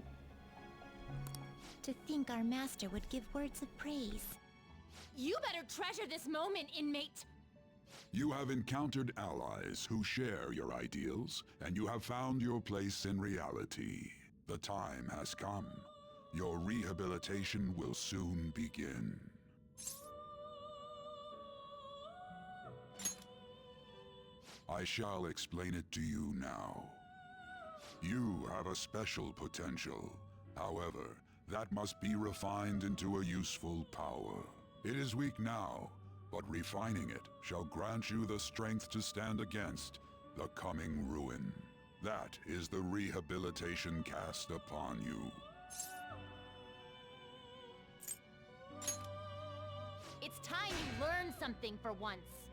To think our master would give words of praise. You better treasure this moment, inmate! You have encountered allies who share your ideals, and you have found your place in reality. The time has come. Your rehabilitation will soon begin. I shall explain it to you now. You have a special potential. However, that must be refined into a useful power. It is weak now, but refining it shall grant you the strength to stand against the coming ruin. That is the rehabilitation cast upon you. It's time you learn something for once.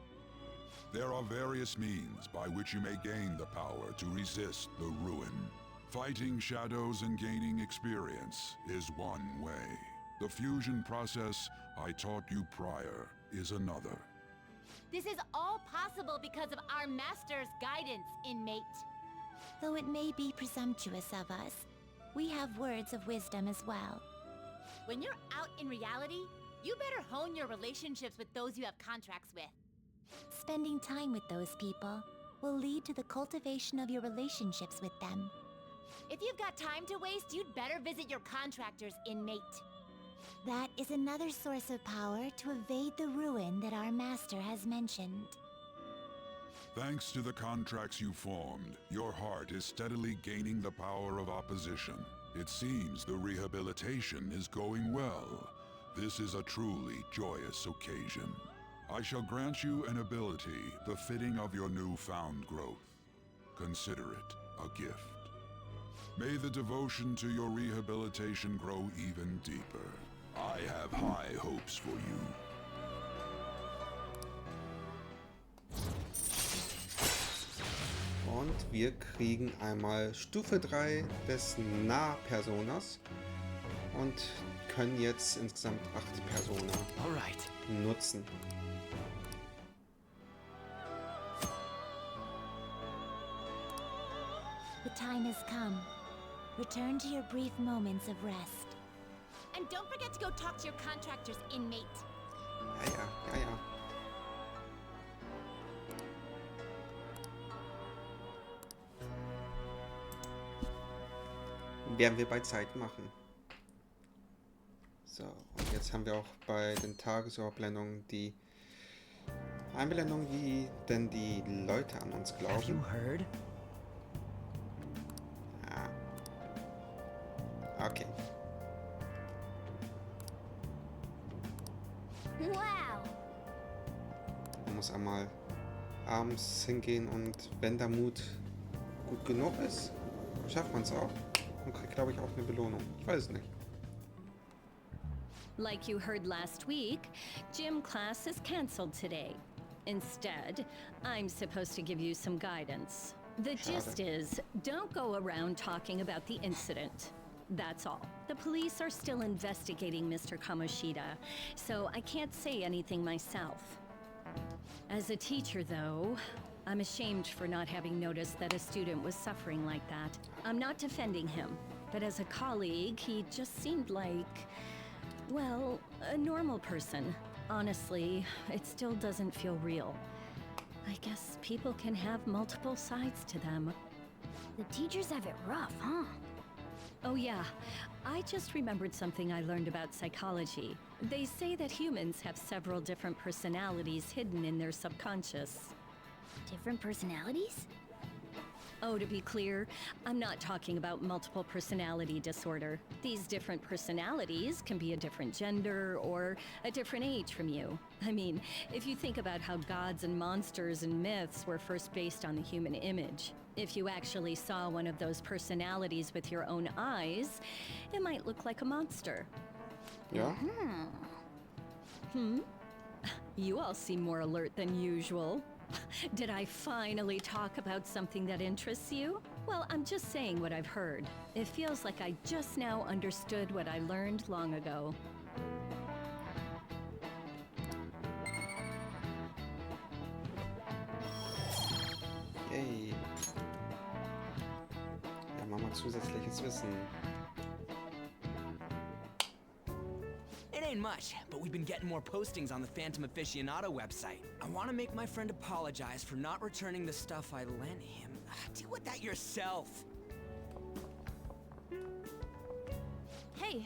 There are various means by which you may gain the power to resist the ruin. Fighting shadows and gaining experience is one way. The fusion process I taught you prior is another. This is all possible because of our master's guidance, inmate. Though it may be presumptuous of us, we have words of wisdom as well. When you're out in reality, you better hone your relationships with those you have contracts with. Spending time with those people will lead to the cultivation of your relationships with them. If you've got time to waste, you'd better visit your contractors, inmate. That is another source of power to evade the ruin that our master has mentioned. Thanks to the contracts you formed, your heart is steadily gaining the power of opposition. It seems the rehabilitation is going well. This is a truly joyous occasion. I shall grant you an ability befitting of your newfound growth. Consider it a gift. May the devotion to your rehabilitation grow even deeper. I have high hopes for you. Und wir kriegen einmal Stufe 3 des Nahpersonas und können jetzt insgesamt 8 Persona nutzen. The time has come. Return to your brief moments of rest. And don't forget to go talk to your contractors, inmate. Ja. Werden wir bei Zeit machen. So, und jetzt haben wir auch bei den Tagesüberblendungen die Einblendung, wie denn die Leute an uns glauben. Have you heard? Okay. Wow! Man muss einmal abends hingehen und wenn der Mut gut genug ist, schafft man es auch und kriegt, glaube ich, auch eine Belohnung. Ich weiß es nicht. Like you heard last week, gym class is canceled today. Instead, I'm supposed to give you some guidance. The gist is, don't go around talking about the incident. That's all. The police are still investigating Mr. Kamoshida, so I can't say anything myself. As a teacher, though, I'm ashamed for not having noticed that a student was suffering like that. I'm not defending him, but as a colleague, he just seemed like, well, a normal person. Honestly, it still doesn't feel real. I guess people can have multiple sides to them. The teachers have it rough, huh? Oh yeah, I just remembered something I learned about psychology. They say that humans have several different personalities hidden in their subconscious. Different personalities? Oh, to be clear, I'm not talking about multiple personality disorder. These different personalities can be a different gender or a different age from you. I mean, if you think about how gods and monsters and myths were first based on the human image, if you actually saw one of those personalities with your own eyes, it might look like a monster. Yeah? You all seem more alert than usual. Did I finally talk about something that interests you? Well, I'm just saying what I've heard. It feels like I just now understood what I learned long ago. Yay. Ja, machen wir zusätzliches Wissen. It ain't much, but we've been getting more postings on the Phantom Aficionado website. I want to make my friend apologize for not returning the stuff I lent him. Deal with that yourself. Hey,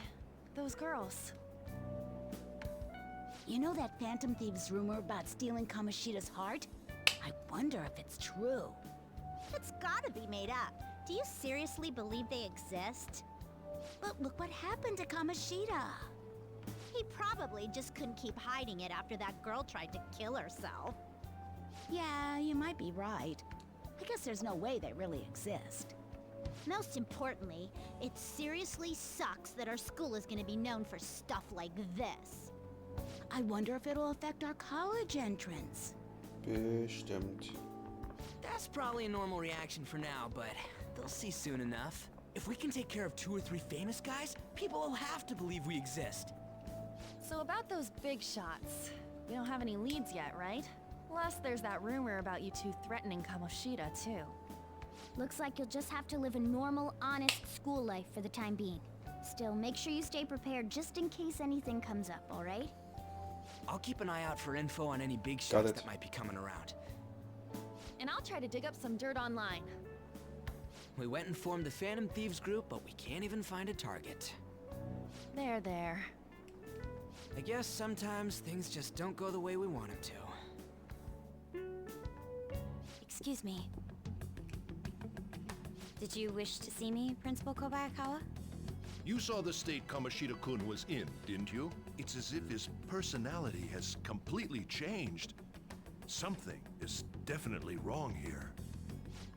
those girls. You know that Phantom Thieves rumor about stealing Kamoshida's heart? I wonder if it's true. It's gotta be made up. Do you seriously believe they exist? But look what happened to Kamoshida. He probably just couldn't keep hiding it after that girl tried to kill herself. Yeah, you might be right. I guess there's no way they really exist. Most importantly, it seriously sucks that our school is gonna be known for stuff like this. I wonder if it'll affect our college entrance. Bestimmt. That's probably a normal reaction for now, but they'll see soon enough. If we can take care of 2 or 3 famous guys, people will have to believe we exist. So about those big shots, we don't have any leads yet, right? Plus, there's that rumor about you two threatening Kamoshida, too. Looks like you'll just have to live a normal, honest school life for the time being. Still, make sure you stay prepared just in case anything comes up, alright? I'll keep an eye out for info on any big shots that might be coming around. And I'll try to dig up some dirt online. We went and formed the Phantom Thieves group, but we can't even find a target. There. I guess sometimes things just don't go the way we want them to. Excuse me. Did you wish to see me, Principal Kobayakawa? You saw the state Kamoshida-kun was in, didn't you? It's as if his personality has completely changed. Something is definitely wrong here.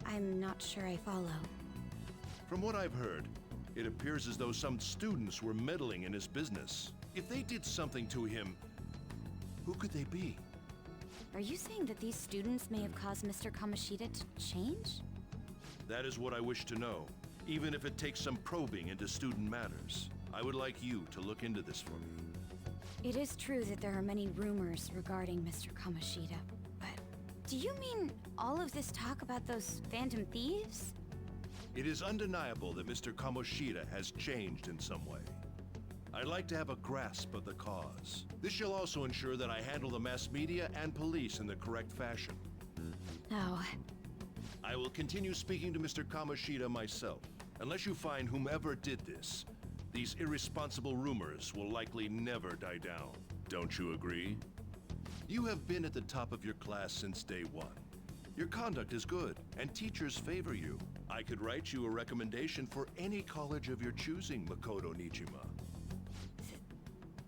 I'm not sure I follow. From what I've heard, it appears as though some students were meddling in his business. If they did something to him, who could they be? Are you saying that these students may have caused Mr. Kamoshida to change? That is what I wish to know, even if it takes some probing into student matters. I would like you to look into this for me. It is true that there are many rumors regarding Mr. Kamoshida, but do you mean all of this talk about those phantom thieves? It is undeniable that Mr. Kamoshida has changed in some way. I'd like to have a grasp of the cause. This shall also ensure that I handle the mass media and police in the correct fashion. Oh. I will continue speaking to Mr. Kamoshida myself. Unless you find whomever did this, these irresponsible rumors will likely never die down. Don't you agree? You have been at the top of your class since day one. Your conduct is good, and teachers favor you. I could write you a recommendation for any college of your choosing, Makoto Nijima.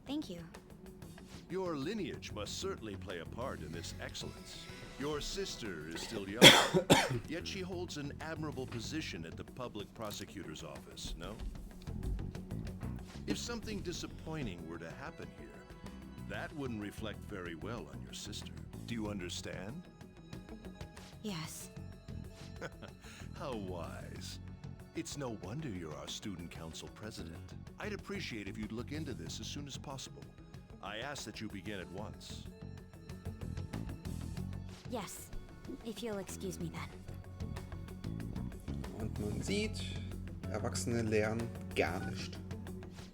Thank you. Your lineage must certainly play a part in this excellence. Your sister is still young, yet she holds an admirable position at the public prosecutor's office, no? If something disappointing were to happen here, that wouldn't reflect very well on your sister. Do you understand? Yes. How wise. It's no wonder you're our student council president. I'd appreciate if you'd look into this as soon as possible. I ask that you begin at once. Yes, if you'll excuse me then. Und man sieht, Erwachsene lernen gar nicht.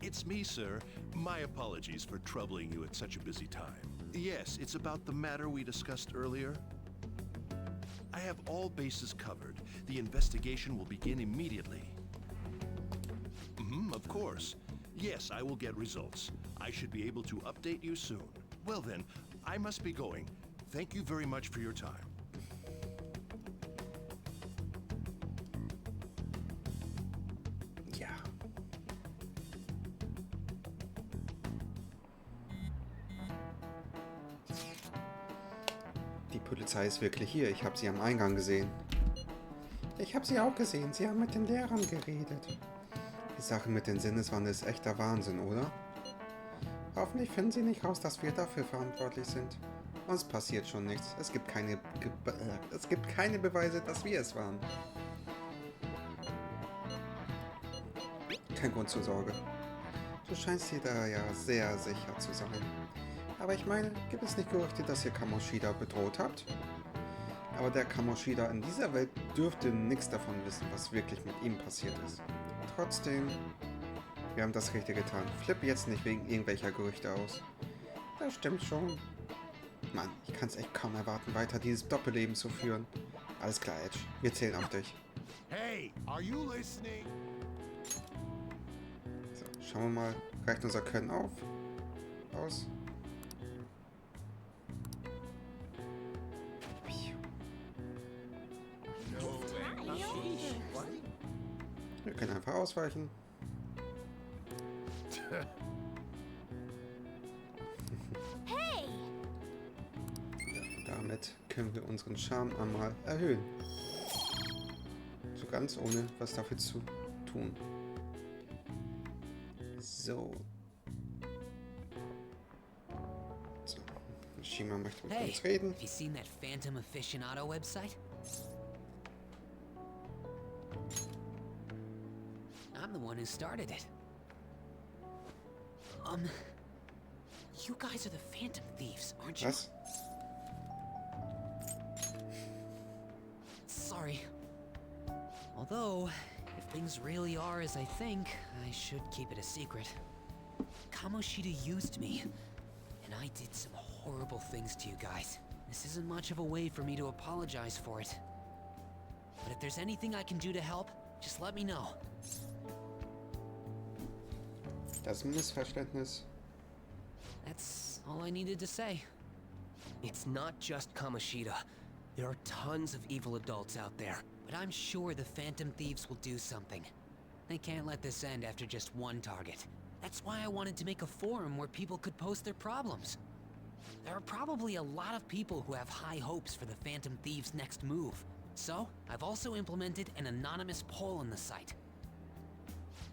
It's me, sir. My apologies for troubling you at such a busy time. Yes, it's about the matter we discussed earlier. I have all bases covered. The investigation will begin immediately. Of course. Yes, I will get results. I should be able to update you soon. Well then, I must be going. Thank you very much for your time. Ja. Die Polizei ist wirklich hier. Ich habe sie am Eingang gesehen. Ich habe sie auch gesehen. Sie haben mit den Lehrern geredet. Die Sache mit den Sinneswandeln ist echter Wahnsinn, oder? Hoffentlich finden sie nicht raus, dass wir dafür verantwortlich sind. Uns passiert schon nichts. Es gibt keine Beweise, dass wir es waren. Kein Grund zur Sorge. Du scheinst dir da ja sehr sicher zu sein. Aber ich meine, gibt es nicht Gerüchte, dass ihr Kamoshida bedroht habt? Aber der Kamoshida in dieser Welt dürfte nichts davon wissen, was wirklich mit ihm passiert ist. Trotzdem, wir haben das Richtige getan. Flipp jetzt nicht wegen irgendwelcher Gerüchte aus. Das stimmt schon. Mann, ich kann es echt kaum erwarten, weiter dieses Doppelleben zu führen. Alles klar, Edge. Wir zählen auf dich. Hey, are you listening? So, schauen wir mal. Reicht unser Können aus? Wir können einfach ausweichen. damit können wir unseren Charme einmal erhöhen. So ganz ohne was dafür zu tun. So. Shima möchte mit uns reden. Have you seen that Phantom Aficionado website? I'm the one who started it. You guys are the Phantom Thieves, aren't you? Was? Sorry. Although, if things really are as I think, I should keep it a secret. Kamoshida used me, and I did some horrible things to you guys. This isn't much of a way for me to apologize for it. But if there's anything I can do to help, just let me know. Das ist ein Missverständnis. That's all I needed to say. It's not just Kamoshida. There are tons of evil adults out there. But I'm sure the Phantom Thieves will do something. They can't let this end after just one target. That's why I wanted to make a forum where people could post their problems. There are probably a lot of people who have high hopes for the Phantom Thieves' next move. So, I've also implemented an anonymous poll on the site.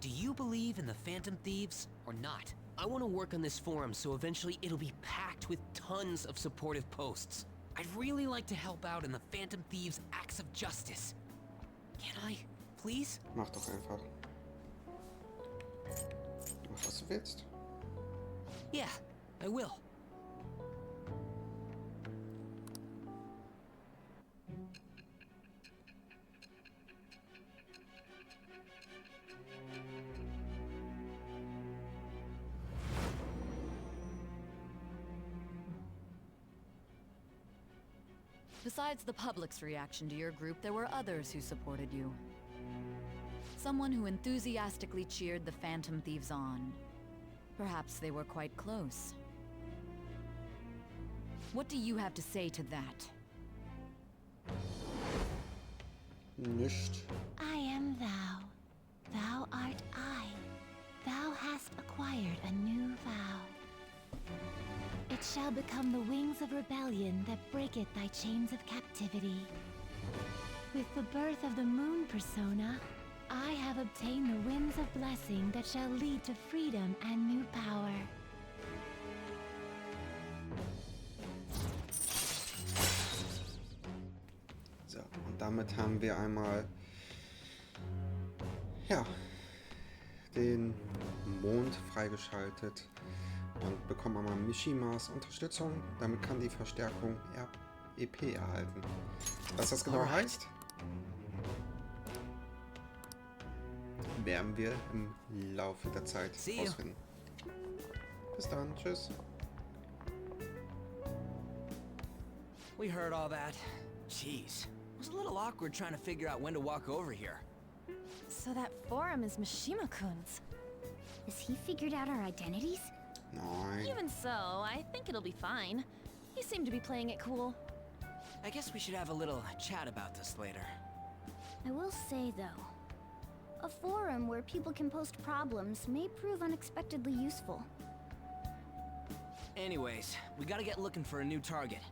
Do you believe in the Phantom Thieves or not? I want to work on this forum so eventually it'll be packed with tons of supportive posts. I'd really like to help out in the Phantom Thieves' acts of justice. Can I, please? Mach doch einfach. Mach, was du willst. Yeah, I will. Besides the public's reaction to your group, there were others who supported you. Someone who enthusiastically cheered the Phantom Thieves on. Perhaps they were quite close. What do you have to say to that? Nicht. I am thou. Thou art I. Thou hast acquired a new vow. It shall become the wings of rebellion that breaketh thy chains of captivity. With the birth of the moon persona, I have obtained the winds of blessing that shall lead to freedom and new power. So, und damit haben wir einmal ja, den Mond freigeschaltet und bekommen einmal Mishimas Unterstützung. Damit kann die Verstärkung EP erhalten. Was das genau heißt, werden wir im Laufe der Zeit herausfinden. Bis dann, tschüss. We heard all that. Jeez, it was a little awkward trying to figure out when to walk over here. So that forum is Mishima-kun's. Has he figured out our identities? Nein. Even so, I think it'll be fine. He seemed to be playing it cool. I guess we should have a little chat about this later. I will say, though, a forum where people can post problems may prove unexpectedly useful. Anyways, we gotta get looking for a new target.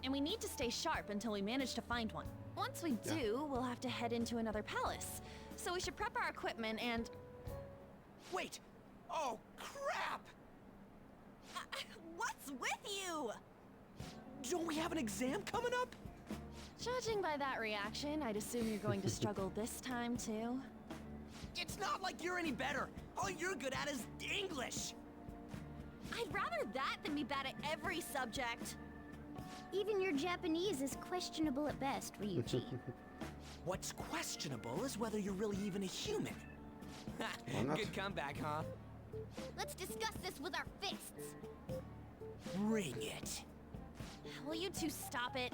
And we need to stay sharp until we manage to find one. Once we do, we'll have to head into another palace. So we should prep our equipment and... Wait! Oh, crap! What's with you? Don't we have an exam coming up? Judging by that reaction, I'd assume you're going to struggle this time, too. It's not like you're any better. All you're good at is English. I'd rather that than be bad at every subject. Even your Japanese is questionable at best, Ryuji. What's questionable is whether you're really even a human. Good comeback, huh? Let's discuss this with our fists. Bring it. Will you two stop it?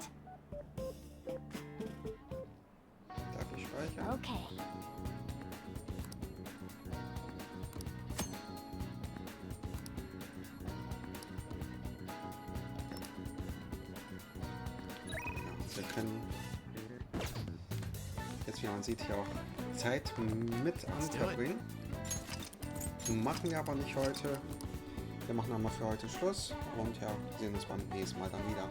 Darf ich speichern? Okay. Wir können jetzt, wie man sieht, hier auch Zeit mit unterbringen. Machen wir aber nicht heute. Wir machen aber für heute Schluss und ja, sehen uns beim nächsten Mal dann wieder.